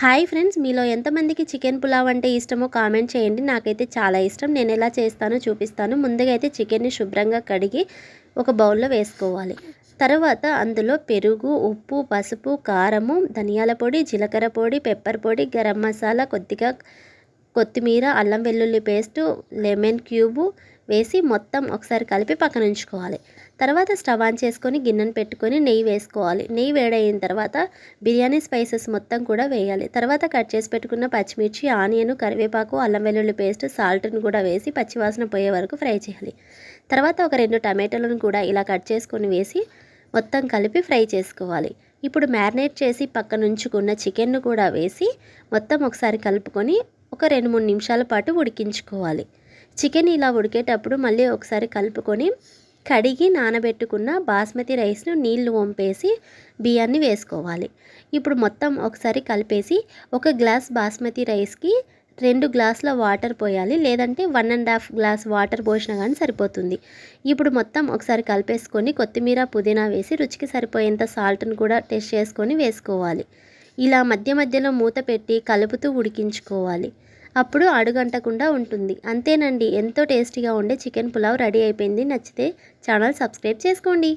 Hi friends, మీలో ఎంతమందికి chicken pulao అంటే ఇష్టమో కామెంట్ చేయండి. నాకైతే చాలా ఇష్టం. నేను ఎలా చేస్తానో చూపిస్తాను. ముందుగా అయితే చికెన్ని శుభ్రంగా కడిగి ఒక బౌల్లో వేసుకోవాలి. తర్వాత అందులో పెరుగు, ఉప్పు, పసుపు, కారము, ధనియాల పొడి, జీలకర్ర పొడి, పెప్పర్ పొడి, గరం మసాలా, కొద్దిగా కొత్తిమీర, అల్లం వెల్లుల్లి పేస్టు, లెమన్ క్యూబు వేసి మొత్తం ఒకసారి కలిపి పక్కన ఉంచుకోవాలి. తర్వాత స్టవ్ ఆన్ చేసుకొని గిన్నెను పెట్టుకొని నెయ్యి వేసుకోవాలి. నెయ్యి వేడైన తర్వాత బిర్యానీ స్పైసెస్ మొత్తం కూడా వేయాలి. తర్వాత కట్ చేసి పెట్టుకున్న పచ్చిమిర్చి, ఆనియన్, కరివేపాకు, అల్లం వెల్లుల్లి పేస్ట్, సాల్ట్ని కూడా వేసి పచ్చివాసన పోయే వరకు ఫ్రై చేయాలి. తర్వాత ఒక 2 టమాటాలను కూడా ఇలా కట్ చేసుకొని వేసి మొత్తం కలిపి ఫ్రై చేసుకోవాలి. ఇప్పుడు మ్యారినేట్ చేసి పక్కన ఉంచుకున్న చికెన్ను కూడా వేసి మొత్తం ఒకసారి కలుపుకొని ఒక 2-3 నిమిషాల పాటు ఉడికించుకోవాలి. చికెన్ ఇలా ఉడికేటప్పుడు మళ్ళీ ఒకసారి కలుపుకొని కడిగి నానబెట్టుకున్న బాస్మతి రైస్ను నీళ్లు వంపేసి బియ్యాన్ని వేసుకోవాలి. ఇప్పుడు మొత్తం ఒకసారి కలిపేసి ఒక గ్లాస్ బాస్మతి రైస్కి 2 గ్లాసుల వాటర్ పోయాలి. లేదంటే 1.5 గ్లాస్ వాటర్ పోసినా కానీ సరిపోతుంది. ఇప్పుడు మొత్తం ఒకసారి కలిపేసుకొని కొత్తిమీర, పుదీనా వేసి రుచికి సరిపోయేంత సాల్ట్ను కూడా టెస్ట్ చేసుకొని వేసుకోవాలి. ఇలా మధ్య మధ్యలో మూత పెట్టి కలుపుతూ ఉడికించుకోవాలి. అప్పుడు అడుగంటకుండా ఉంటుంది. అంతేనండి, ఎంతో టేస్టీగా ఉండే చికెన్ పులావ్ రెడీ అయిపోయింది. నచ్చితే ఛానల్ సబ్స్క్రైబ్ చేసుకోండి.